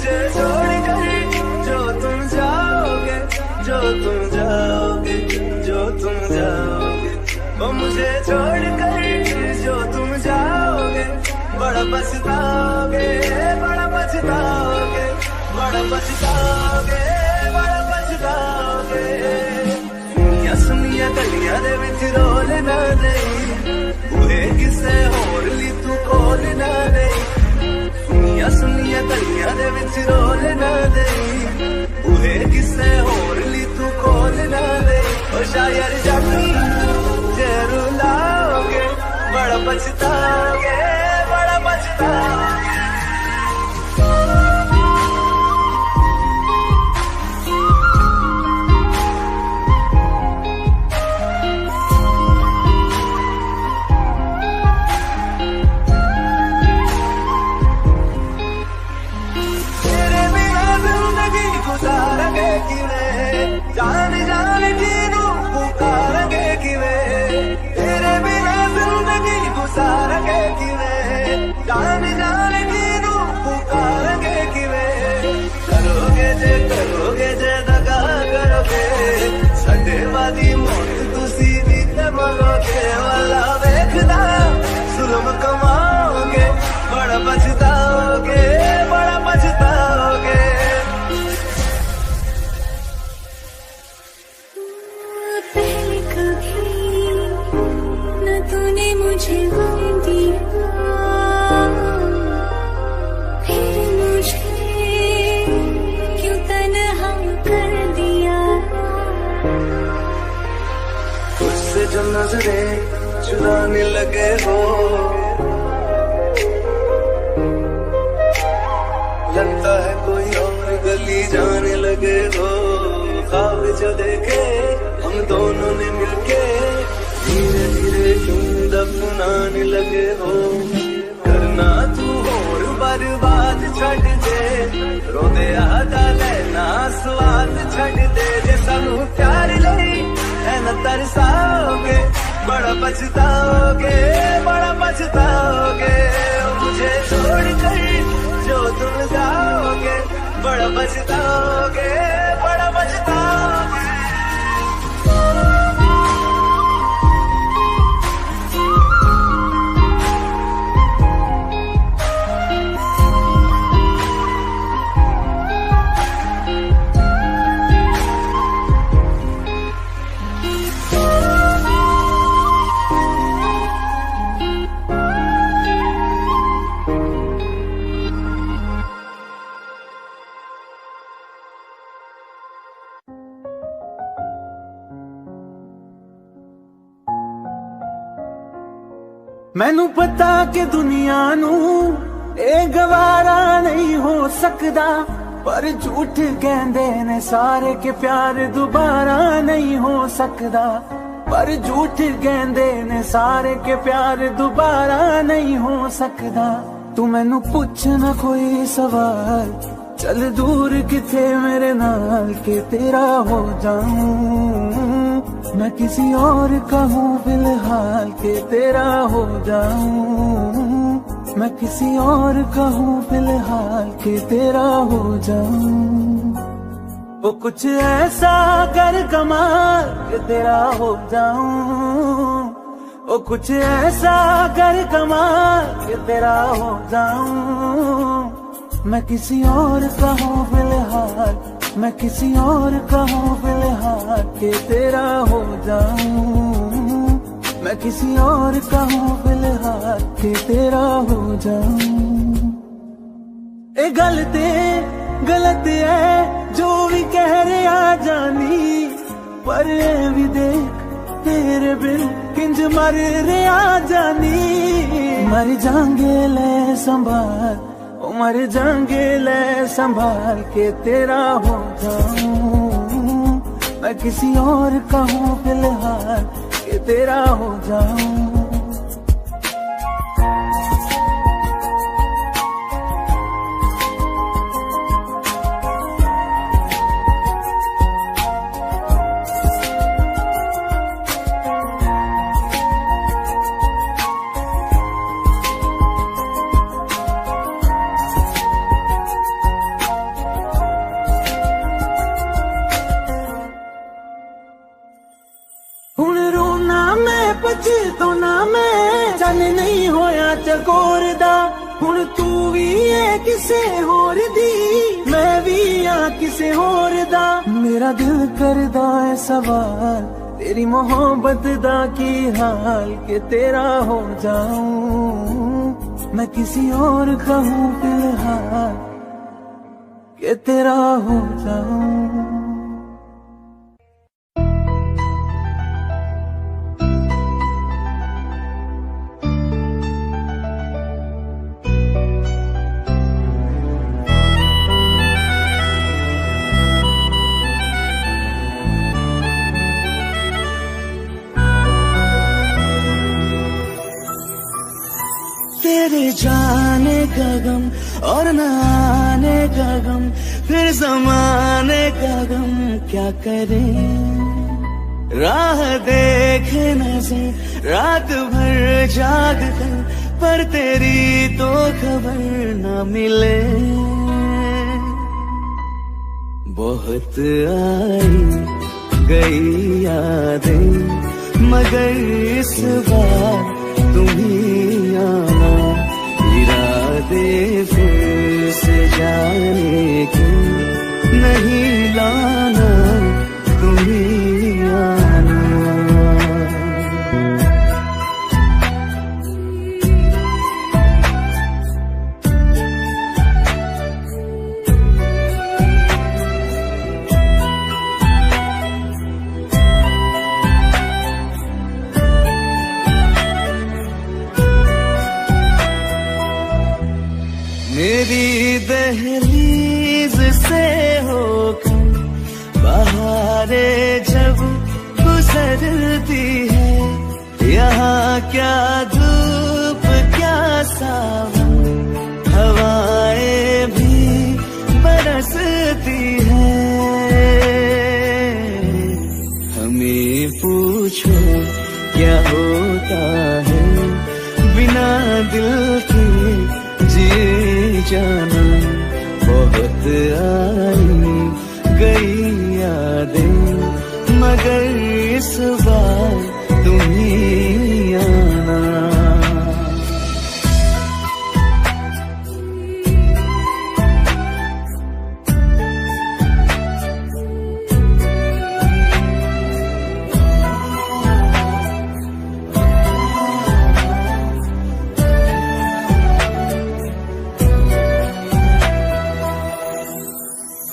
मुझे छोड़ कर जो तुम जाओगे, जो तुम जाओगे, जो तुम जाओगे, वो मुझे छोड़ कर जो तुम जाओगे, बड़ा पछताओगे, बड़ा पछताओगे, बड़ा पछताओगे, बड़ा पछताओगे। सुनिया सुनिया गलियां दे विच रोल ना देई, बूहे किसे होर ली तू खोल ना देई। सुनिया सुनिया गलियां दे विच रोल ना देई, बूहे किसे होर ली तू खोल ना देई। ओ शायर जानी जे रुलाओगे, बड़ा पछताओगे, बड़ा पछताओगे। जान जान जीनू पुकारेंगे किवें, तेरे बिना जिंदगी गुजारेंगे किवें। जान जान जीनू पुकारेंगे किवें। करोगे जे दगा करोगे, साडे वादी मौत तुसी दी ते मरोगे। वाला वेखदा जुल्म कमाओगे, बड़ा पछताओगे, बड़ा पछताओगे। मुझे गम दिया, फिर मुझे क्यों तन्हा कर दिया। उससे जो नजरें चुराने लगे हो, लगता है कोई और गली जाने लगे हो। ख्वाब जो देखे हम दोनों ने मिलके, धीरे धीरे क्यों दफनाने लगे हो। करना तू होर बर्बाद छड़ दे, रोदे आदा लेना स्वाद छड़ दे। जे सानू प्यार लई है न तरसाओगे, बड़ा पछताओगे, बड़ा पछताओगे। मुझे छोड़ कर जो तुम जाओगे, बड़ा पछताओगे, बड़ा पछताओगे। मैनू पता कि दुनिया नू ए गवारा नहीं हो सकदा, पर झूठ कहंदे ने सारे के प्यार दोबारा नहीं हो सकदा। पर झूठ कहंदे ने सारे के प्यार दोबारा नहीं हो सकदा। तू मैनू पुछ ना कोई सवाल, चल दूर किथे मेरे नाल के तेरा हो जाऊं। मैं किसी और का हूँ फिलहाल के तेरा हो जाऊं। मैं किसी और का हूँ फिलहाल के तेरा हो जाऊं। वो कुछ ऐसा कर कमाल के तेरा हो जाऊं। वो कुछ ऐसा कर कमाल के तेरा हो जाऊं। मैं किसी और का हूँ फिलहाल, मैं किसी और का हूँ फिलहाल के तेरा हो जाऊं। मैं किसी और का हूँ फिलहाल के तेरा हो जाऊं। ए गलत है जो भी कह रहे आ जानी, पर ए भी देख तेरे बिन किंज मर रहे आ जानी। मर जाएंगे ले संभाल, मर जाएंगे ले संभाल के तेरा हो जाऊं। मैं किसी और का हूँ फिलहाल के तेरा हो जाऊं। च तो ना मैं चन नहीं होया चकोर दा हुण तू भी है किसे होर दी मैं भी आ किसे होर दा मेरा दिल करदा है सवाल तेरी मोहब्बत दा की हाल के तेरा हो जाऊं मैं किसी और का हूँ फिलहाल के तेरा हो जाऊं। तेरे जाने का गम और न आने का गम फिर जमाने का गम क्या करे राह देखे नजर रात भर जाग कर पर तेरी तो खबर न मिले बहुत आई गई यादें मगर इस बार तुम्ही आना इरादे फिर से जाने के नहीं लाना तुम्ही आना। मेरी दहलीज से होकर बहारें जब गुजरती है यहाँ क्या धूप क्या सावन हवाएं भी बरसती है हमें पूछो क्या होता है बिना दिल के जी जाना बहुत आई गई यादें मगर इस बार तुम्ही आना।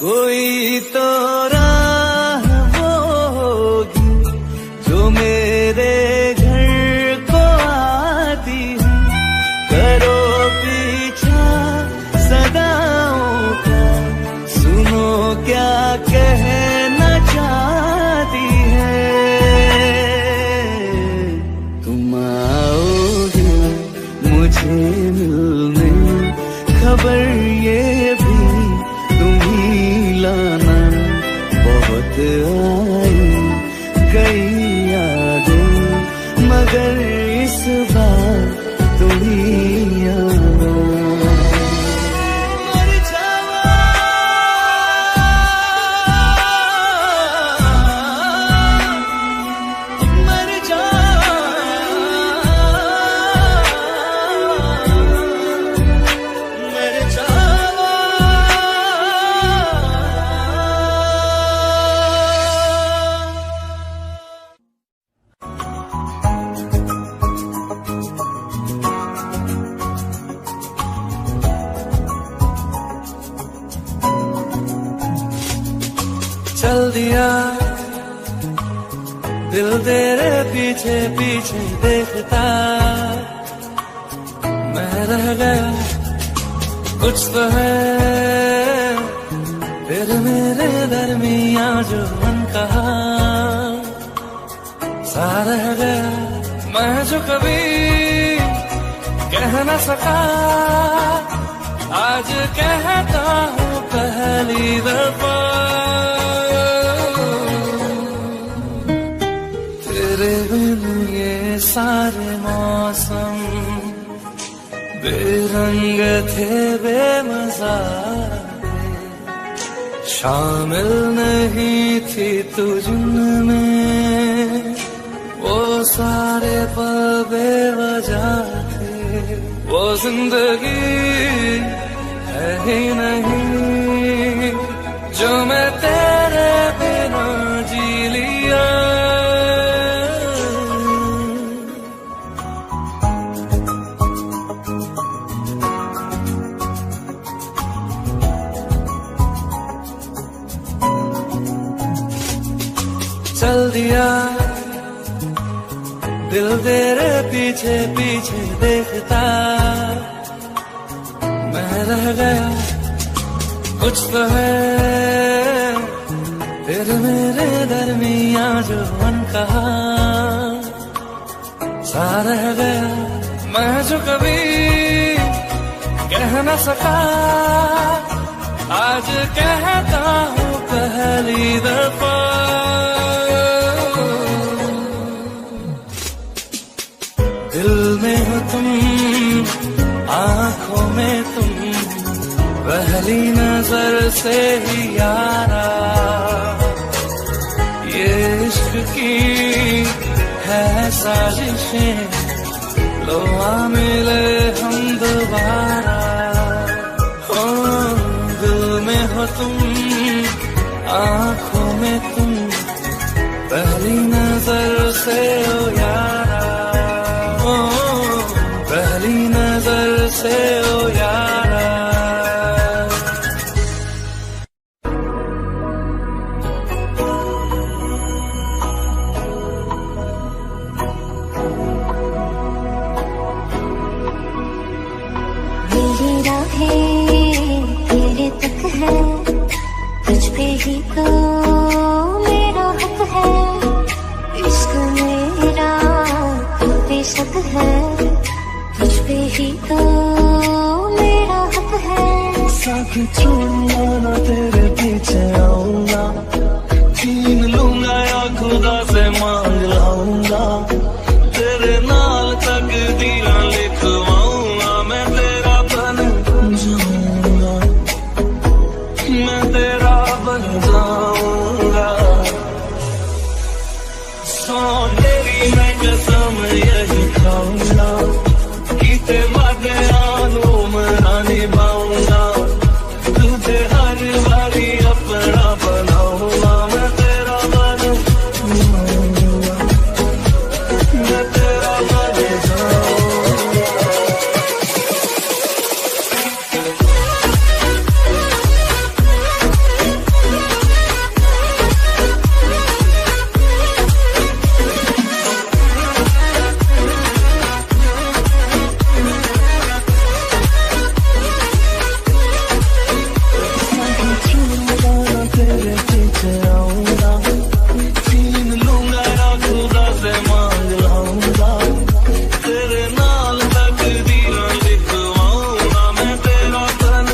कोई तो राह वो होगी जो मेरे घर को आती है करो पीछा सदाओं का सुनो क्या कहना चाहती है तुम आओगे मुझे मिलने खबर ये भी लाना बहुत आई गई यादें मगर इस बार तुम्ही आना। मर जावा मर जावा मर जावा चल दिया दिल तेरे पीछे पीछे देखता मैं रह गया कुछ तो है फिर मेरे दरमिया जो मन कहा सा रह गया मैं जो कभी कह न सका आज कहता हूँ पहली दफा तेरे बिन ये सारे मौसम बेरंग थे बेमजा शामिल नहीं थी तू जिनमें वो सारे पल बेवजह थे, वो जिंदगी है ही नहीं जो मैं तेरे बिना जी लिया। चल दिया दिल तेरे पीछे पीछे देखता, मैं रह गया कुछ तो है तेरे मेरे दरमिया जो मन कहा सा रह गया, मैं जो कभी कह न सका आज कहता हूँ पहली दफा। दिल में हो तुम, आंखों में तुम, पहली नजर से ही यारा, ये इश्क की है साजिशें, लो आ मिले हम दोबारा। हो दिल में हो तुम, आंखों में तुम, पहली नजर से हो यारा, पहली नजर से ओ यारा। मेरी राहें तेरे तक है, तुझ पे ही तो मेरा हक है, इश्क मेरा बेशक है, तुझ पे ही तो मेरा हक है। साथ छोड़ूंगा ना तेरे पीछे आऊंगा, छीन लूंगा या खुदा से मांग लाऊंगा, तेरे नाल तकदीरां लिखवाऊंगा, मैं तेरा बन जाऊंगा, मैं तेरा बन जाऊंगा। सोन तेरी मैं कसम यही खाऊंगा, कीते वादे आनू मना निभाऊंगा, तुझे हर बारी अपना बनाऊंगा, मैं तेरा बन जाऊंगा, मैं तेरा बन जाऊंगा। तेरे पीछे आऊंगा, छीन लूंगा या खुदा से मांग लाऊंगा, तेरे नाल तकदीरां लिखवाऊंगा, मैं तेरा बन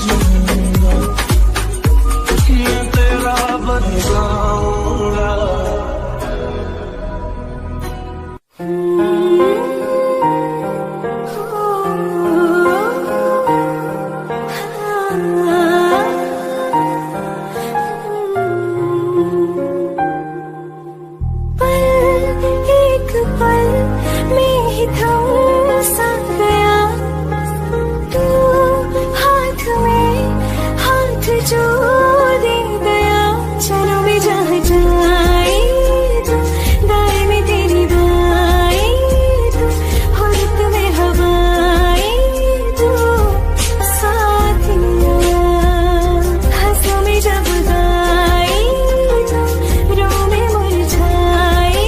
जाऊंगा, मैं तेरा बन जाऊंगा। जो दे गया चलो भी जहाँ जाए तो, दाएं में तेरी बाएं तो, हुर्रत में हवाएं तो, साथिया हंसों में जब गाए तो, रो में मुरझाए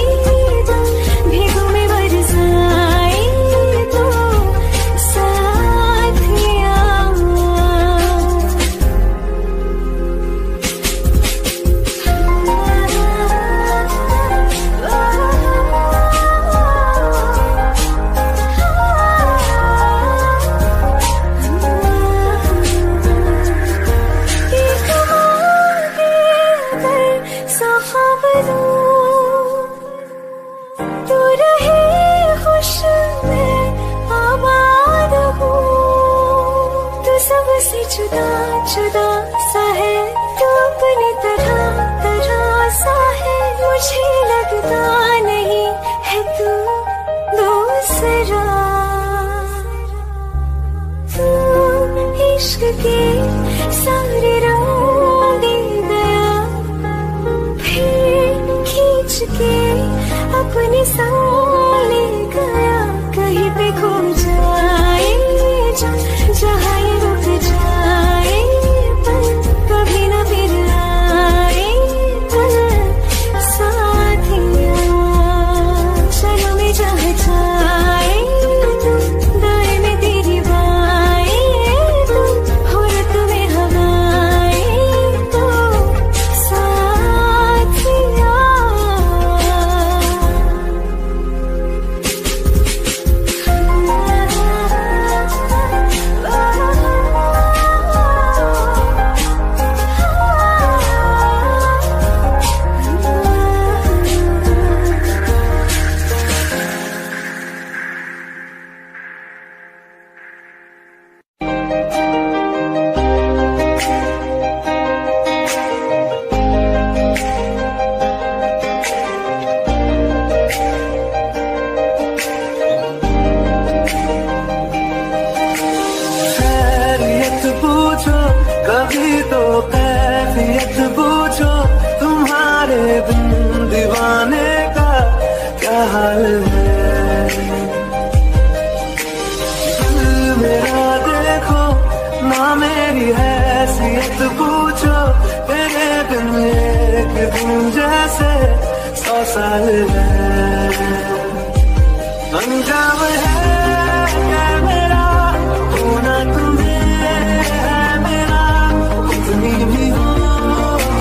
तो, भीगों में बरसाए तो, साथिया। तू रहे खुश मैं आबाद हूँ, तू सबसे जुदा जुदा सा है, तू अपनी तरह तरह सा है। मुझे लगता नहीं है तू दूसरा, तू इश्क के सारे रंग दे गया, फिर खींच के अपने संग ले गया। कहीं पे खो जाए जहाँ ये रुक जाए, पर कभी ना फिर आए पर साथिया। चलो मैं जहाँ जाए तू, दाएं में तेरी बाएं तू, हो रत में हवाएं तो साथिया। खैरियत पूछो कभी तो कैफियत पूछो, तुम्हारे बिन दीवाने का क्या हाल है। दिल मेरा देखो ना मेरी हैसियत पूछो, तेरे बिन एक दिन जैसे 100 साल है। अंजाम है मेरा होना तुम्हें है मेरा, कितनी भी हो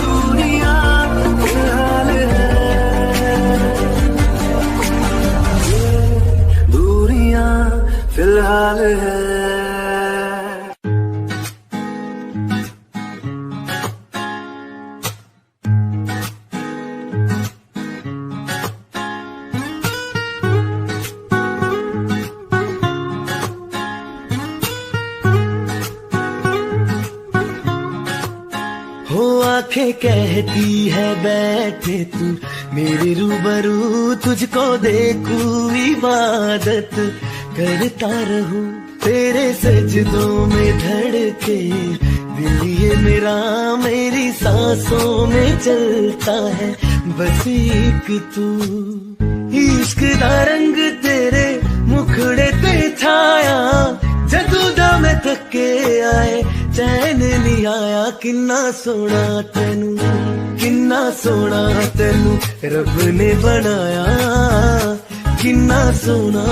दुनिया फिलहाल है, ये दूरियां फिलहाल है। हो आंखें कहती है बैठे तू मेरे रूबरू, तुझको देखूं इबादत करता रहूं, तेरे सजदों में धड़के दिल ये मेरा, मेरी सांसों में चलता है बस एक तू। इश्क दा रंग तेरे मुखड़े ते छाया, जदों दा मैं थके आए चैन नहीं आया। किन्ना सोना तेनू, किन्ना सोना तेनू रब ने बनाया, किन्ना सोना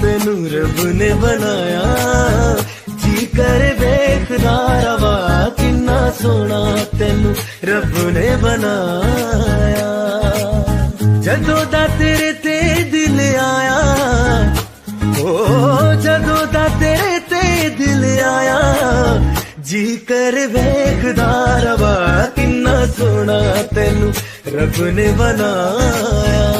तेनू रब ने बनाया। जी कर वेखदा रवा, किन्ना सोना तेनू रब ने बनाया। जदों दा तेरे ते दिल आया, ओ जदों दा तेरे ते दिल आया, जी कर वेखदा रवा, किन्ना सोना तेनू रब ने बनाया।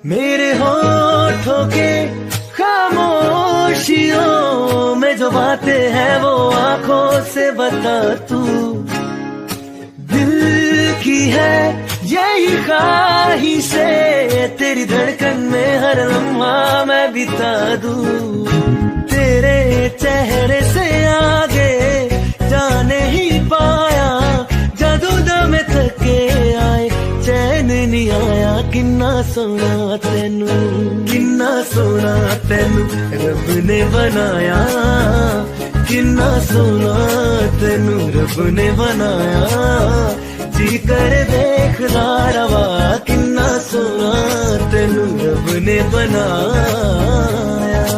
मेरे होठों के खामोशियों में जो बातें हैं वो आंखों से बता तू, दिल की है यही ख्वाहिश है, तेरी धड़कन में हर लम्हा मैं बिता दूं। तेरे चेहरे से आगे जा नहीं पाया, जदों दा मैं थके आए चैन नहीं आया। किन्ना सोना तेनू, किन्ना सोना तेनू रब ने बनाया, किन्ना सोना तेनू रब ने बनाया। जी कर देखदा रवा, किन्ना सोना तेनू रब ने बनाया।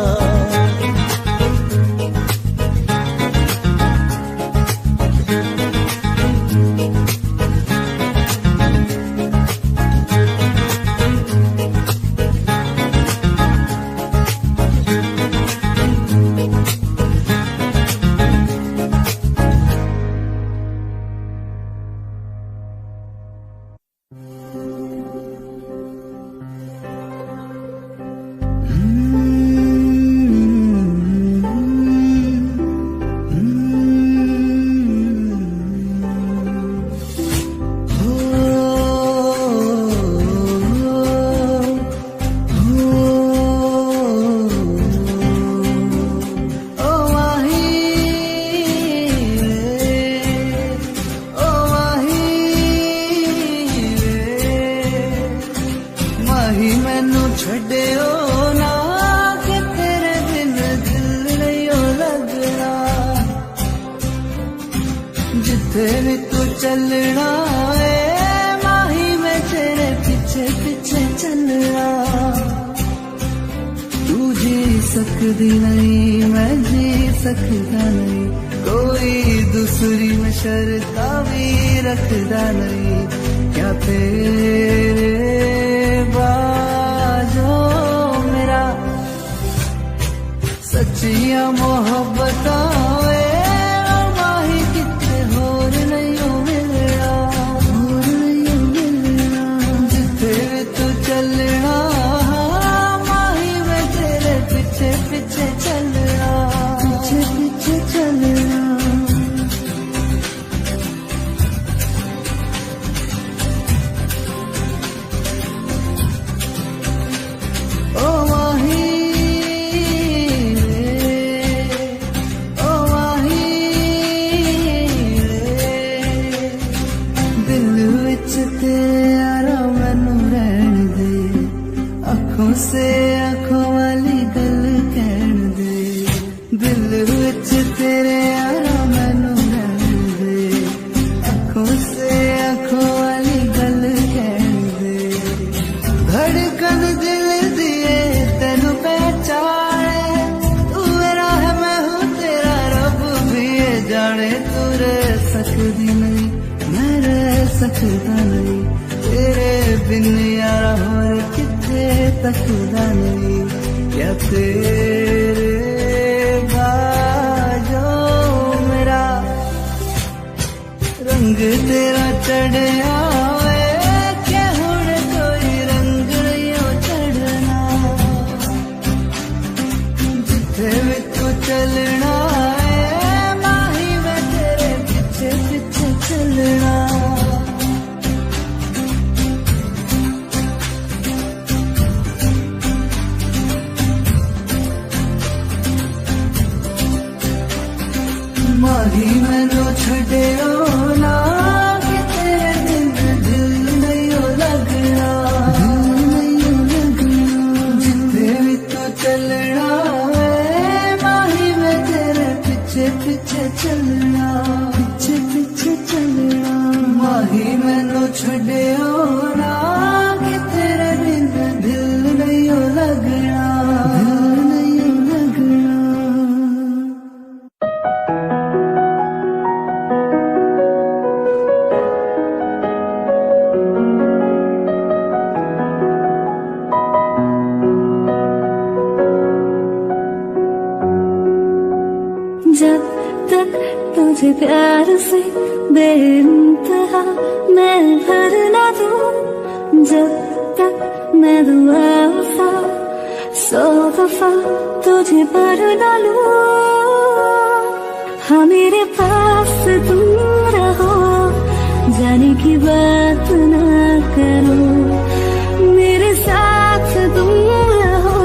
छड़ियो ना कि तेरे बिन दिल नहीं लगना जिथे भी तू चलना है माही मैं तेरे पीछे पीछे चलना तू जी सकती नहीं मैं जी सकता नहीं कोई दूसरी में शर्ता भी रखता नहीं क्या तेरे बाजो मेरा सच्चिया मोहब्बत माही कितने होर नहीं मिलना जिथे तू चलना माही मैं तेरे पीछे पीछे चलना पीछे पीछे चलना से आंखों वाली गल कहन दे दिल विच तेरे यारा मैनू रहन दे आंखों से आंखों वाली गल कहन दे धड़कन दिल दिए तेनू पहचाने तू मेरा है मैं हूँ तेरा रब भी ये जाने तू रह सकती नहीं मैं रह सकता नहीं तेरे बिन यारा होर किथे तकदा नहीं क्या तेरे बाजो मेरा रंग तेरा चढ़या क्या हुण कोई रंग नहीं चढ़ना जिथे भी तू चलना माही मैं तेरे पीछे पीछे चलना माही मैनू छड़ियो ना कि तेरे बिन दिल नहीं लगना जिथे भी तू चलना माही मैं तेरे पीछे पीछे चलना पीछे पीछे चलना माही मैनू छड़ियो ना कि तेरे बिन दिल नहीं लगना जब तक तुझे प्यार से बेइंतहा मैं भर ना दूं जब तक मैं दुआ वफा 100 दफा तुझे पर डालूं हाँ मेरे पास तुम रहो जाने की बात ना करो मेरे साथ तुम रहो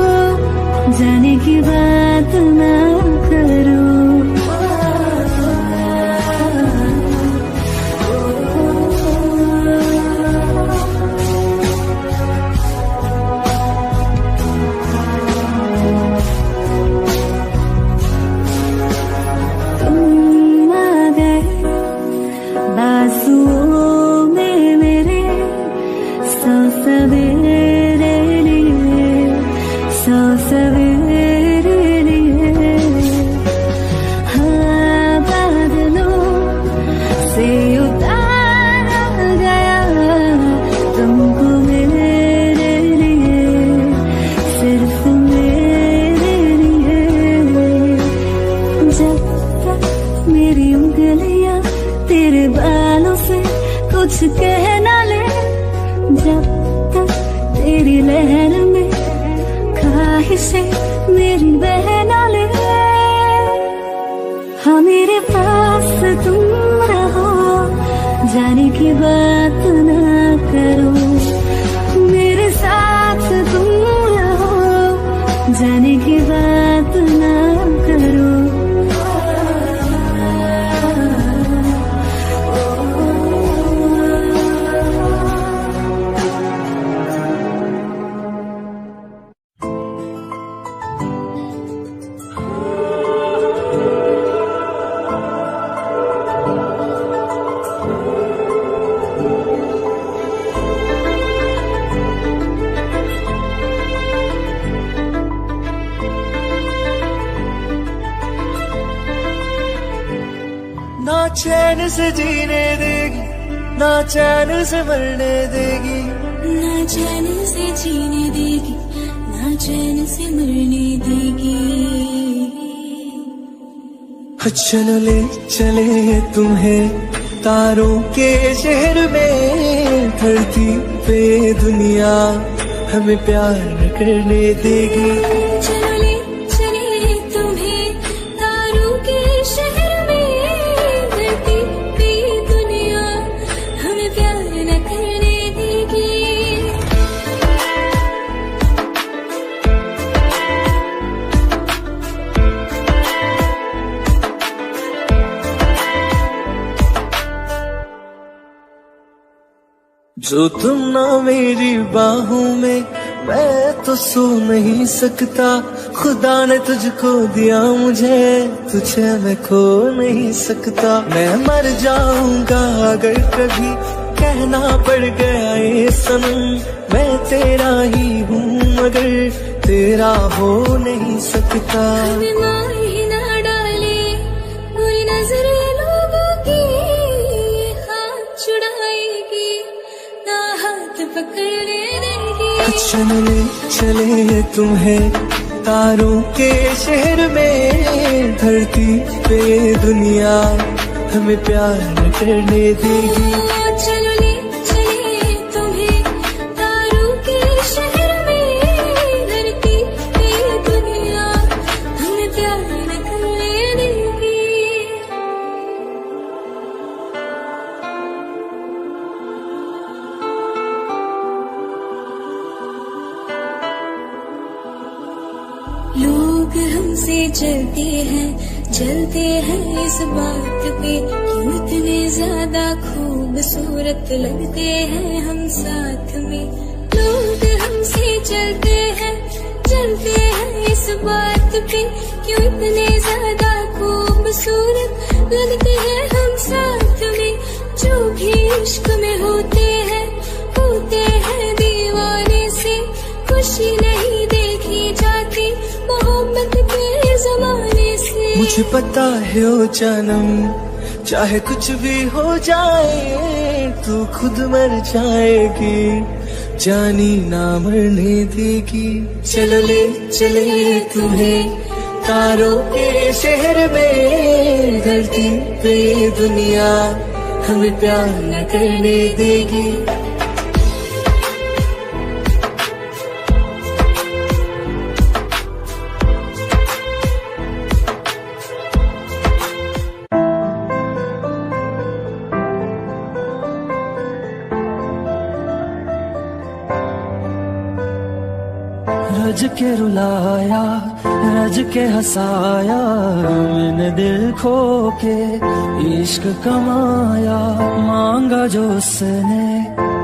जाने की बात ना करो कुछ कहना ले जब तक तेरी लहर में ख्वाहिशें मेरी बहना ले हाँ मेरे पास तुम रहो जाने की बात ना करो मेरे साथ तुम रहो जाने की बात ना करो चैन से जीने देगी, ना चैन से मरने देगी, ना चैन से जीने देगी, ना चैन से मरने देगी। चलो ले चले तुम्हें तारों के शहर में, धरती पे दुनिया हमें प्यार करने देगी। चलो ले चले तुम्हें तारों के शहर में, धरती पे दुनिया हमें प्यार न करने देगी। जो तुम ना मेरी बाहों में, मैं तो सो नहीं सकता। खुदा ने तुझको दिया मुझे, तुझे मैं खो नहीं सकता। मैं मर जाऊंगा अगर कभी कहना पड़ गया ये सनम, मैं तेरा ही हूँ मगर तेरा हो नहीं सकता। हमें मार ही ना डाले बुरी नजरें लोगों की, हाथ छुड़ाएगी ना हाथ पकड़ने देगी। चले चले तुम्हें तारों के शहर में, धरती पे दुनिया हमें प्यार करने देगी। चलो ले चले तुम्हें तारों के शहर में, धरती पे दुनिया हमें प्यार न करने देगी। लोग हमसे चलते हैं इस बात पे, क्यों इतने ज्यादा खूबसूरत लगते हैं हम साथ में। लोग हमसे चलते हैं इस बात पे, क्यों इतने ज्यादा खूबसूरत लगते हैं हम साथ में। जो भी इश्क में होते हैं दीवाने से, खुशी नहीं देखी जाती मोहब्बत के जमाने से। मुझे पता है ओ जानम, चाहे कुछ भी हो जाए तू खुद मर जाएगी, जानी ना मरने देगी। चलो ले चले तुम्हें तारों के शहर में, धरती पे दुनिया हमें प्यार न करने देगी। रज के रुलाया, रज के हंसाया, मैंने दिल खो के इश्क कमाया। मांगा जो उसने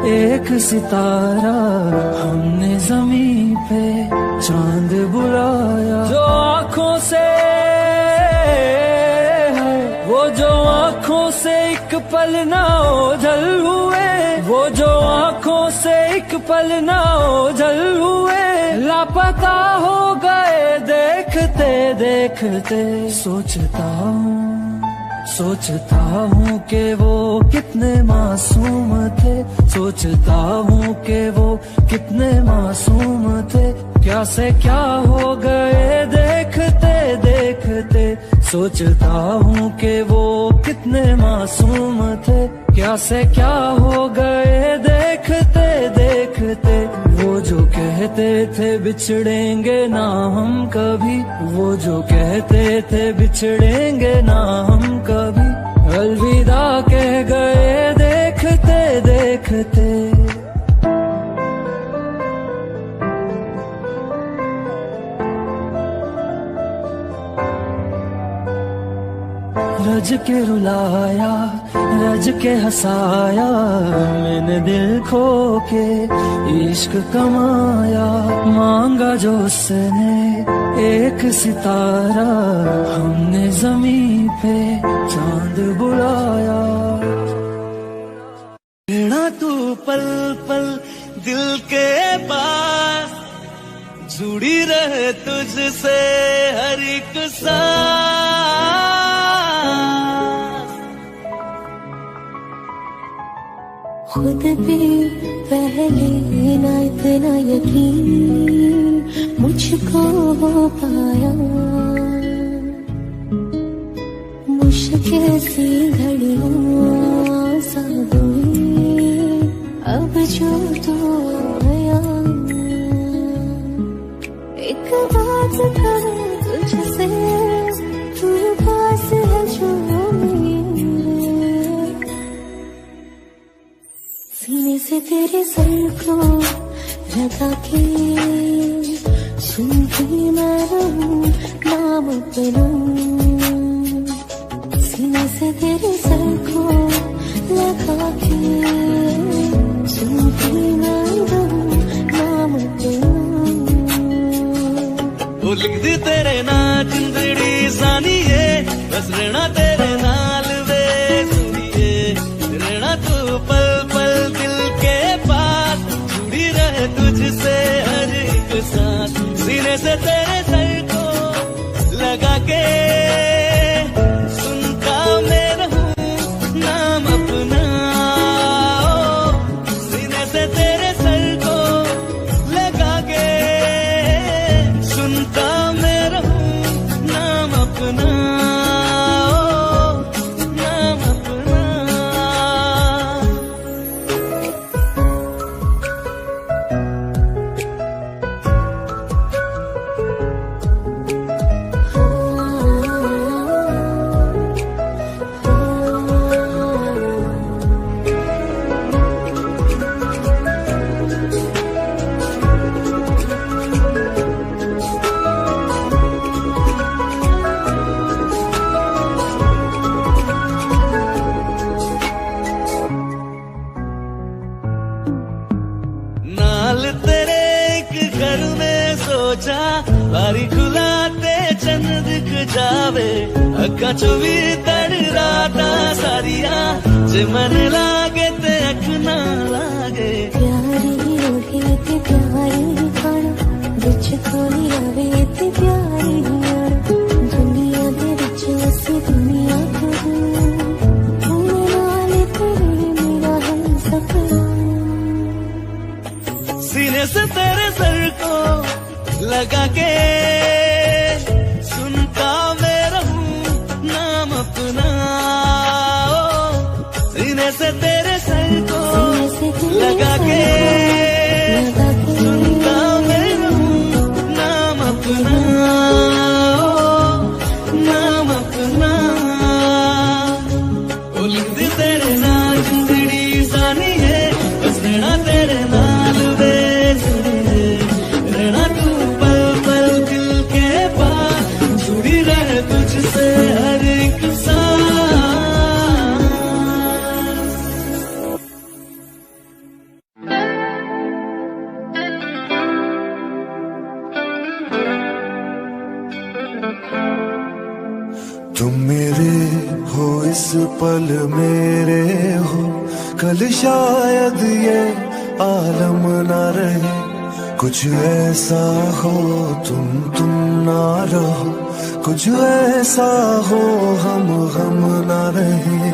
एक सितारा, हमने जमीन पे चांद बुलाया। जो आँखों से है, वो जो आँखों से एक पल ना ओझल हुए, वो जो आँखों से एक पल ना ओझल हुए, लापता हो गए देखते देखते। सोचता हूँ कि वो कितने मासूम थे, सोचता हूँ कि वो कितने मासूम थे। क्या से क्या हो गए देखते देखते, सोचता हूँ कि वो कितने मासूम थे। क्या से क्या हो गए देखते देखते। वो जो कहते थे बिछड़ेंगे ना हम कभी, वो जो कहते थे बिछड़ेंगे ना हम कभी, अलविदा कह गए देखते देखते। रज के रुलाया, रज के हंसाया, मैंने दिल खो के इश्क कमाया। मांगा जो उसने एक सितारा, हमने जमीन पे चांद बुलाया। रहना तू पल पल दिल के पास, जुड़ी रहे तुझसे हर एक सांस। खुद पे पहले ना इतना यकीन मुझको हो पाया, मुश्किल सी घड़ियां सा हुई अब जो तो आया। एक बात करूं तुझसे, तू पास है जो सीने से तेरे सर को लगा के सुनती मैं रहूं नाम अपना। सीने से तेरे सर को लगा के सुनती मैं रहूं नाम अपना। वो लिख दी तेरे ना जिंदड़ी सानिए, बस रहना तेरे नाल वे सुनिए, रहना तू पल पल दिल के पास, जुड़ी रहे तुझसे हर एक सांस। सीने से तेरे सर को लगा के सुनता मैं रहूं नाम अपना। सीने से तेरे सर को लगा के सुनता मैं रहूं नाम अपना, नाम अपना। नाल तेरे एक घर में सोचा, बारी खुलाते चंद दिख जावे, अक्का चुवी तड़ राता सारिया, जे मन लागे ते अख ना लागे। प्यारी रोहे ते प्यारी खाना, बिच कोई आवे ते प्यारी यार, दुनिया दे विच असी दुनिया को नाल तेरे मेरा है सपना। सीने से तेरे सर को लगा के सुनता मैं रहूं नाम अपना। सीने से तेरे सर को लगा के सुनता मैं रहूं नाम अपना, नाम अपना। वो लिख दी तेरे नाल जिंदड़ी सानी है, बस रहना तेरे नाल वे रहना तू पल पल दिल के पास, जुड़ी रहे तुझसे हर एक सांस। तुम मेरे हो इस पल मेरे हो, कल शायद ये आलम ना रहे। कुछ ऐसा हो तुम ना रहो, कुछ ऐसा हो हम ना रहे।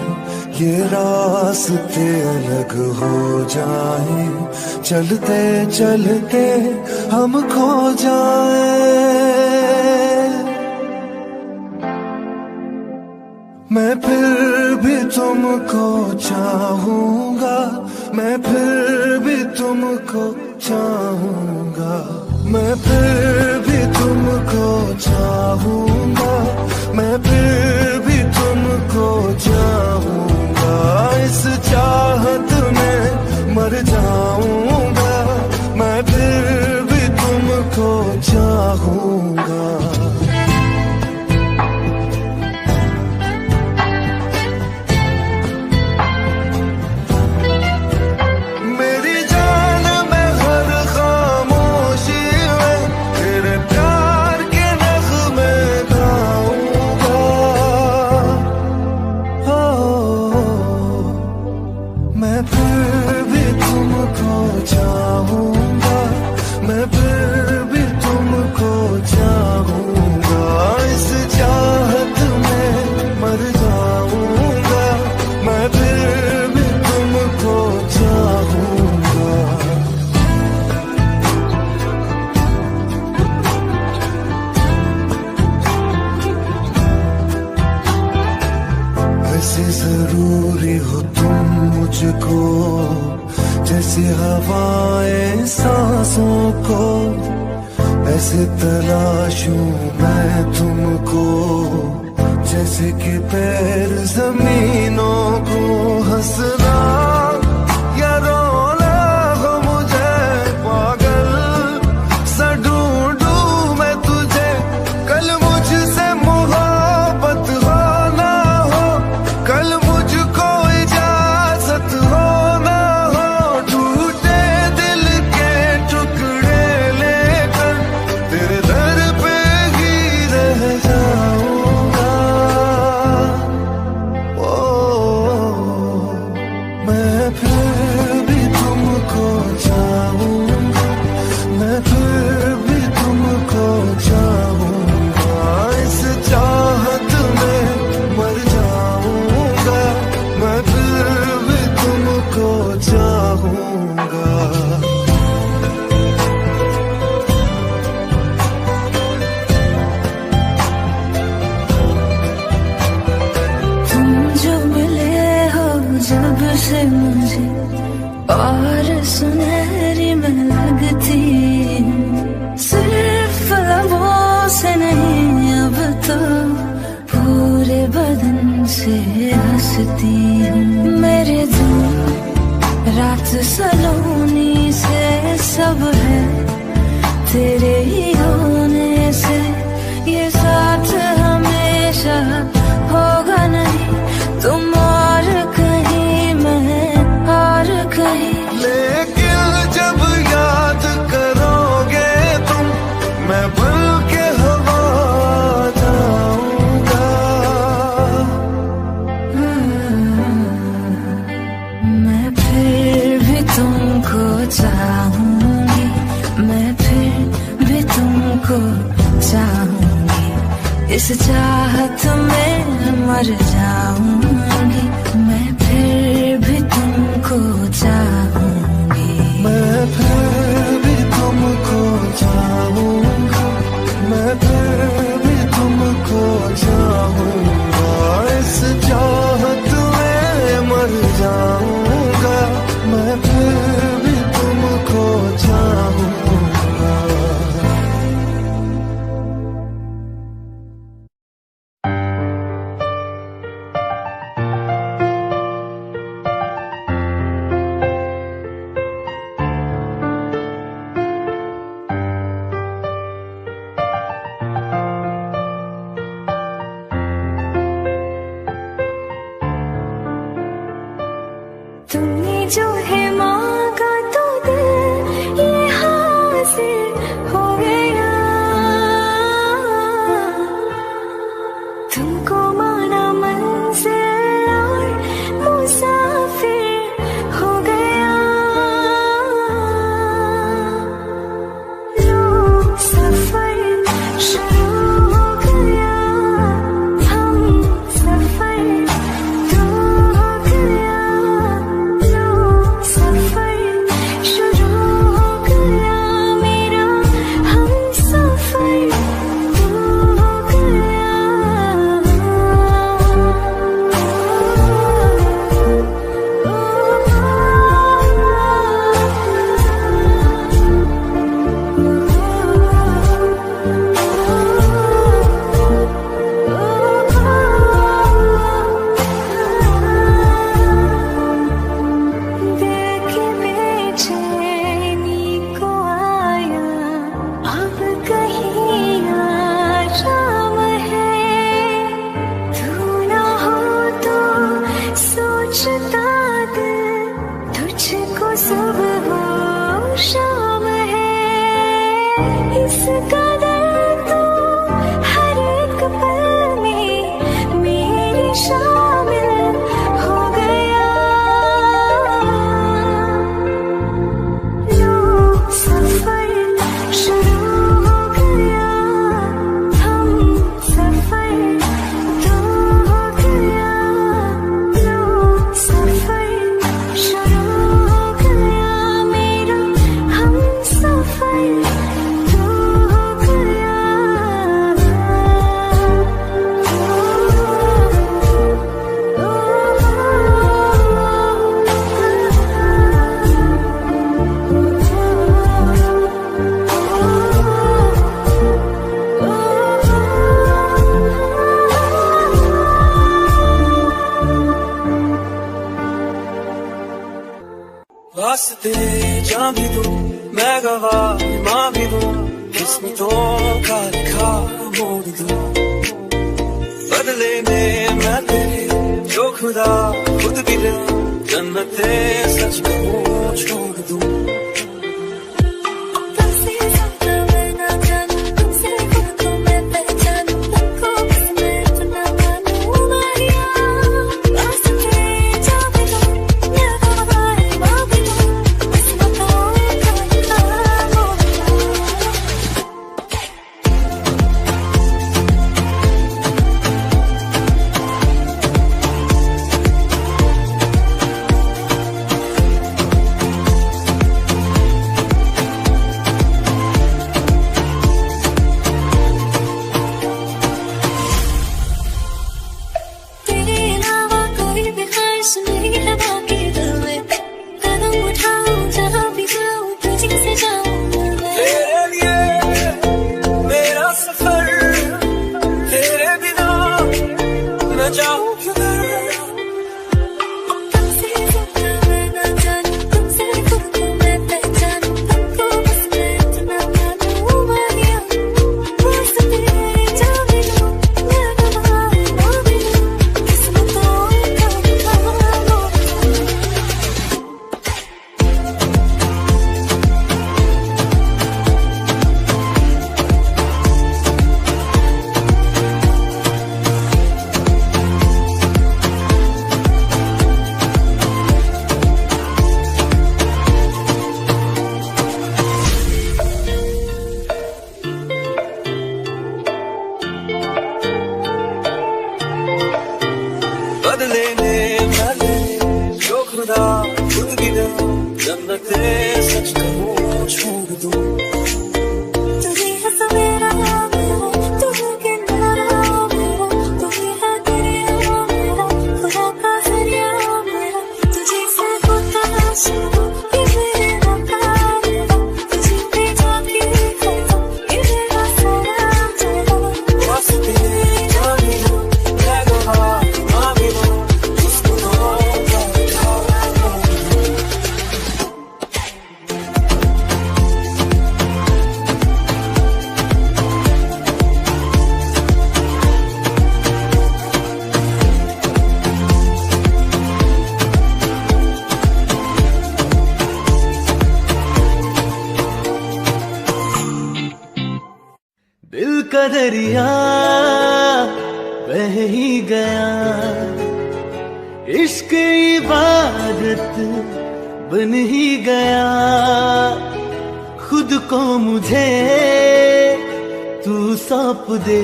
ये रास्ते अलग हो जाए, चलते चलते हम खो जाए। मैं फिर भी तुमको चाहूंगा, मैं फिर भी तुमको चाहूंगा, मैं फिर भी तुमको चाहूंगा, मैं फिर भी तुमको चाहूंगा। इस चाहत में मर जाऊंगा, मैं फिर भी तुमको चाहूंगा। सांसों को ऐसे तलाशूं मैं तुमको, जैसे कि पैर जमीनों को। हंसना या रोना हो मुझे पागल सा ढूंढूं मैं तुझे, कल मुझसे मोहब्बत हो ना हो, कल मुझको इजाजत हो ना हो, टूटे दिल के टुकड़े लेकर तेरे दर पे ही रह जाऊंगा। मैं फिर भी तुमको चाहूंगा, मैं फिर भी तुमको चाहूंगा, इस चाहत में मर जाऊंगा, मैं फिर भी तुमको चाहूंगा। तुम जो मिले हो जब से मुझे और सुनहरी मैं लगती हूँ, सिर्फ लबों से नहीं अब तो पूरे बदन से हंसती हूँ। मेरे दिल रात सलोनी से सब है तेरे ही होने से, ये साथ हमेशा होगा नहीं, तुम और कहीं मैं और कहीं। लेकिन जब याद करोगे तुम, मैं बन के हवा जाऊंगा। मैं फिर भी तुमको चाहूंगी, मैं फिर भी तुमको चाहूंगी, इस चाहत में मर जाऊंगी, मैं फिर भी तुमको चाहूंगी। मैं फिर भी तुमको चाहूंगा, मैं फिर भी तुमको चाहूंगा, इस चाहत में मर जाऊंगा, मैं फिर भी तुमको चाहूंगा। तुमने जो है मांगा तो दिल ये हासिल हो गया, तुमको माना मंजिल और मुसाफिर हो गया। लो सफर शुरू हो गया, हम सफर तो हो गया। सफर शुरू हो गया मेरा, हम सफर हो गया। दिल की बेचैनी को आया अब कहीं आराम है, तू ना हो तो सोचता दिल तुझको सब हो शाम है, इस कदर तो हर एक पल में मेरी शामिल हो गया। लो सफर शुरू हो गया, हम सफर तो हो गया। लो सफर शुरू हो गया मेरा, हम सफर तो हो गया। वास्ते जान भी दूं, मैं गवाह मां भी दूं, किस्मतों का लिखा मोड़ दूं। बदले में मैं तेरे जो खुदा खुद भी दे, जन्नते सच कहूं छोड़ दूं। बदले में मैं जो खुदा खुद भी दे, जन्नते सच कहूं छोड़ दूं। तुझे है सवेरा मेरा, तुझे किनारा मेरा, तुझे है दरिया मेरा, खुदा का जरिया मेरा, तुझे से होता शुरू ये मेरा प्यार, तुझे पे जाके खत्म ये मेरा सारा तेरा। वास्ते जान भी दूं, मैं गवाह मां भी दूं, किस्मतों का लिखा मोड़ दूं। दिल का दरिया बह ही गया, इश्क इबादत बन ही गया। खुद को मुझे तू सौंप दे,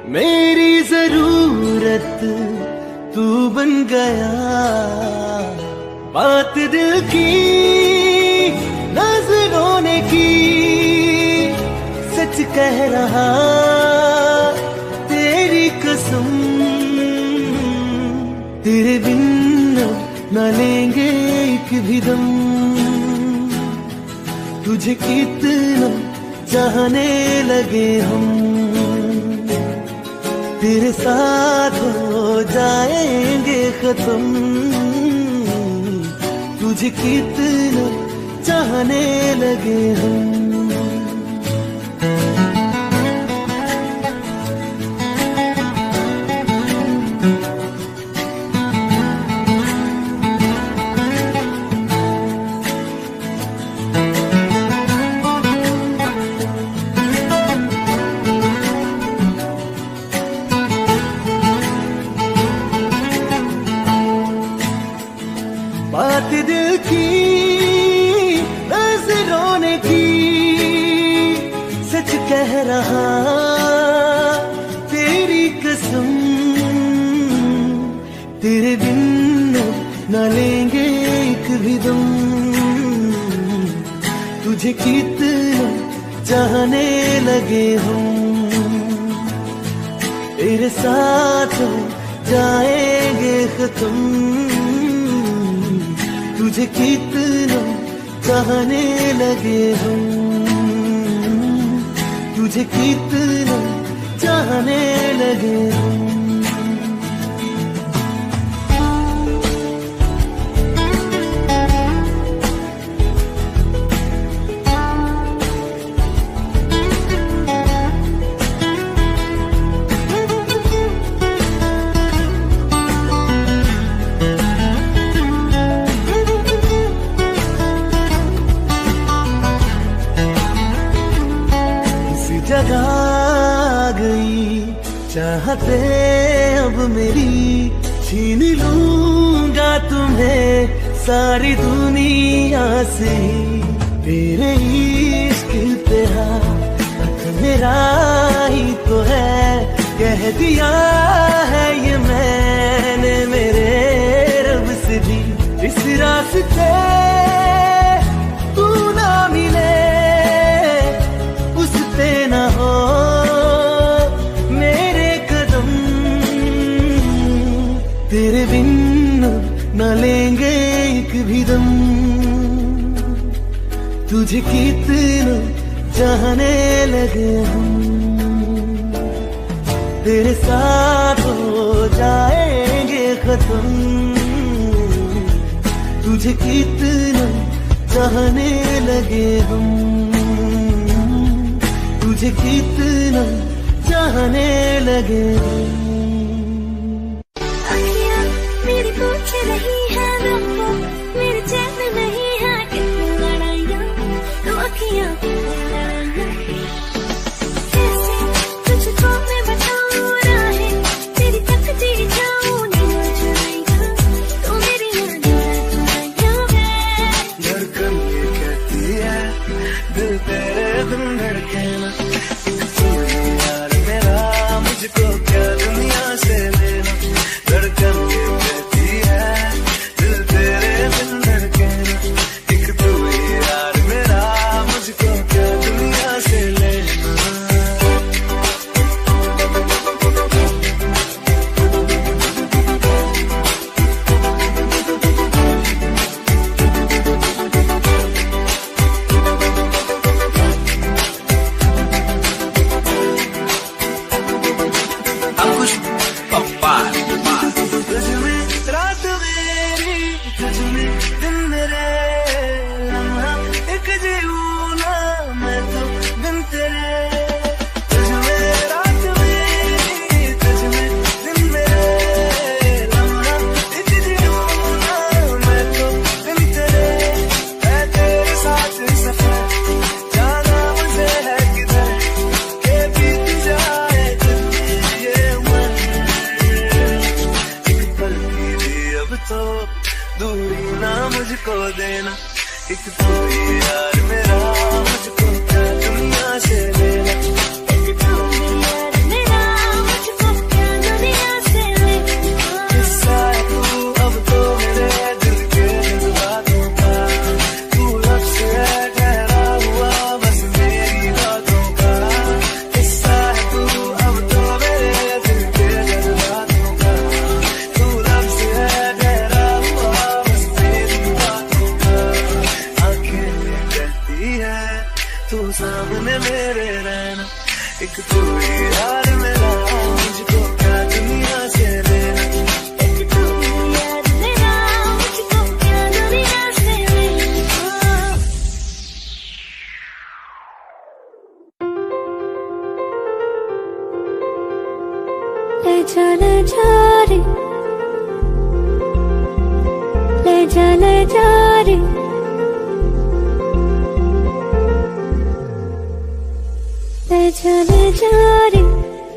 मेरी जरूरत तू बन गया। बात दिल की नजरों ने की, सच कह रहा तेरी कसम, तेरे बिन न लेंगे एक भी दम। तुझे कितना चाहने लगे हम, तेरे साथ हो जाएंगे खत्म। तुझे कितना चाहने लगे हम। बात दिल की नजरों ने की, सच कह रहा तेरी कसम, तेरे बिन न लेंगे एक भी दम। तुझे कितना चाहने लगे हम, तेरे साथ जाएंगे खत्म। तुझे कितना चाहने लगे हम, तुझे कितना चाहने लगे हम। जगा गई चाहते अब मेरी, छीन लूंगा तुम्हें सारी दुनिया से। तेरे इश्क पे हाथ मेरा ही तो है, कह दिया है ये मैंने मेरे रब से भी। इस रास्ते तू ना मिले, उस पे ना हो मेरे कदम, तेरे बिन न लेंगे एक भी दम। तुझे कितना चाहने लगे हम, तेरे साथ हो जाएंगे खत्म। तुझे कितना चाहने लगे हम, तुझे कितना चाहने लगे हम। अखियाँ मेरी पूछ रही है रब्बो, मेरे चैन नहीं है कितनी लड़ाइयाँ, तो अखियाँ लड़ाइयाँ कैसे तुझको मैं बताऊँ राहें, तेरी तकती जाऊँ नींद चुराइयाँ, तो मेरी याद चुराइयाँ है। धड़कन ये कहती है दिल तेरे बिन धड़के ना, तू ही यार मेरा मुझको क्या दुनिया से लेना। धड़कन ये कहती है दिल तेरे बिन धड़के ना, एक तू ही यार मेरा मुझको क्या दुनिया से लेना। अंकुश पप्पा तुझ में रात मेरी, तुझ में दिन मेरे, लम्हा एक जीऊँ ना मैं तो बिन तेरे। तुझ में रात मेरी, तुझ में दिन मेरे, लम्हा एक जीऊँ ना मैं तो बिन तेरे। है तेरे साथ सफर जाना मुझे है किधर, के बीत जाए ये मन। एक पल की भी अब तो दूरी ना मुझको देना, एक तू ही यार मेरा मुझको क्या दुनिया से लेना। एक तू ही यार मेरा मुझको क्या दुनिया से लेना। किस्सा है तू अब तो मेरे दिल के जज्बातों का, तू लफ्ज़ है ठहरा हुआ बस मेरी बातों का। किस्सा है तू अब तो मेरे दिल के जज्बातों का, तू लफ्ज़ है ठहरा हुआ बस मेरी बातों का। आंखें ये कहती है तू सामने मेरे रहना, एक तू ही यार मेरा मुझको क्या दुनिया से लेना। एक तू ही यार मेरा मुझको क्या दुनिया से लेना। ले जा रे, ले जा रे, ले जा रे,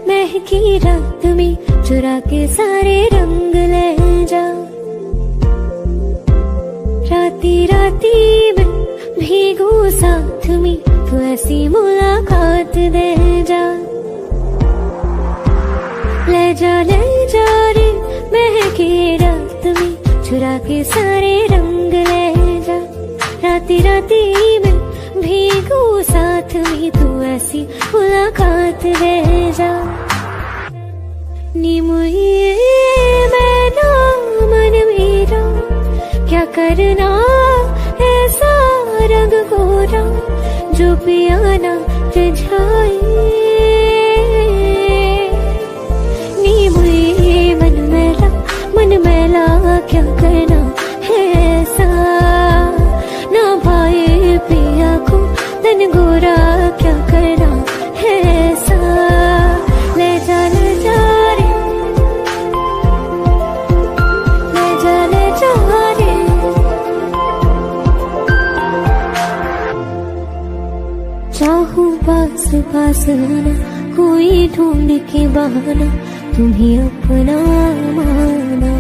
महकी रात में चुरा के सारे रंग ले जा। राती राती में भीगू साथ में, तू ऐसी मुलाकात दे जा। ले जा रे, महकी रात में चुरा के सारे रंग ले जा। राती राती में भीगू साथ में, तू ऐसी मुलाकात दे जा। नी मुझे मैना मन मेरा क्या करना ऐसा रंग गोरा, जो पियाना रिझाए। नी मुझे मन मैला क्या करना है ऐसा, ना भाई पिया को तन गोरा क्या करना है ऐसा। ले जा रे, ले जा रे। चाहूं पास पास आना, कोई ढूंढ के बहाना, तुम्हें अपना माना।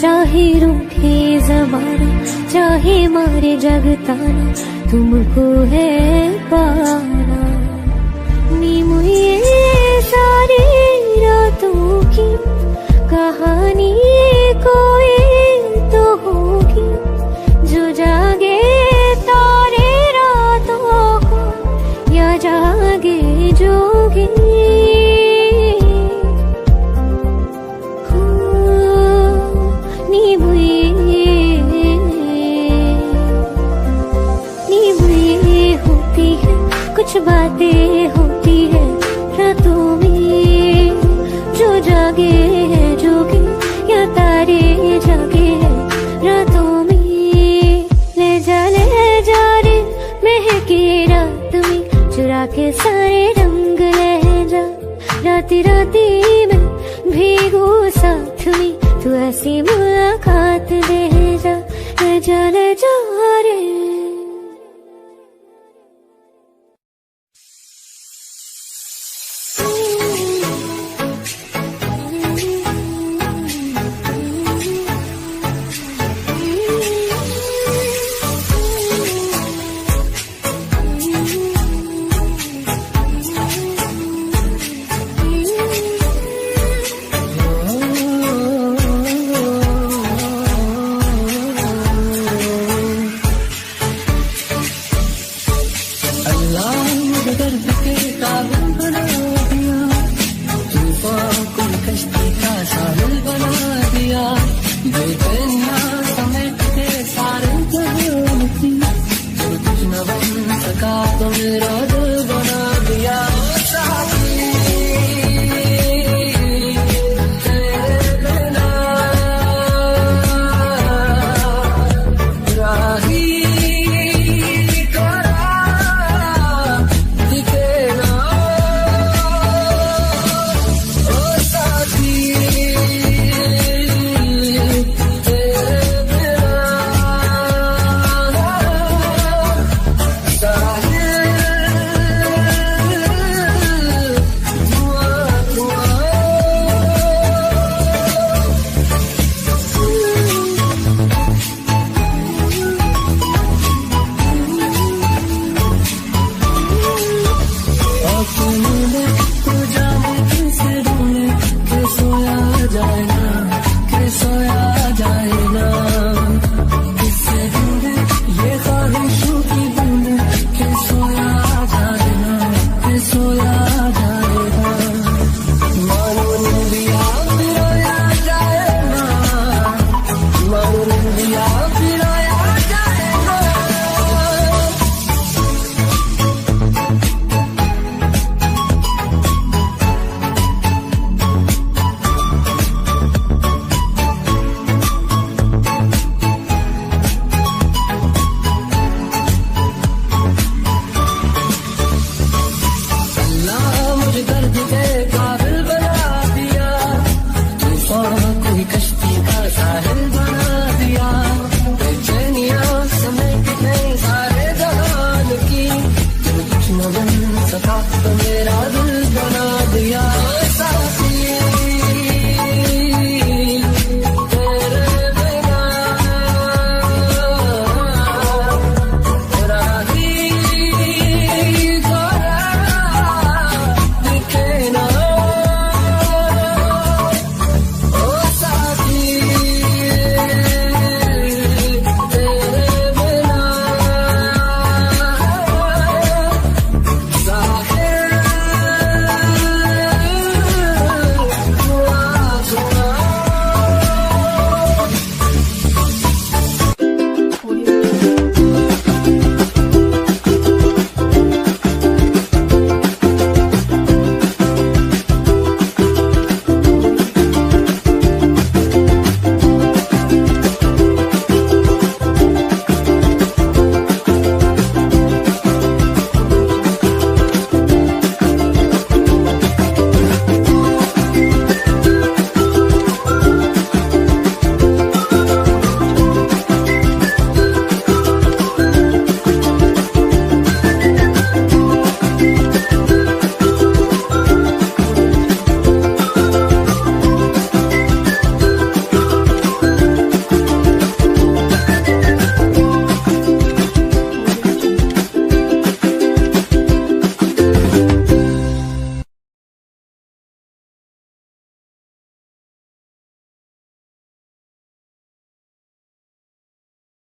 चाहे रूठे ज़माना, चाहे मारे जग ताना, तुमको है पाना। नीम ये सारी रातों की कहानी कोई तो होगी, जो जागे तारे रातों को या जागे जोगी। नीम ये होती है, कुछ बातें होती है रातों में, जो जागे है जोगी या तारे जागे है रातों में। ले जा रे महके रात में, चुरा के सारे रंग ले जा, राती राती में भीगू साथ में, तू ऐसी मुलाकात दे जा। ले जा रे सका तो मेरा दिल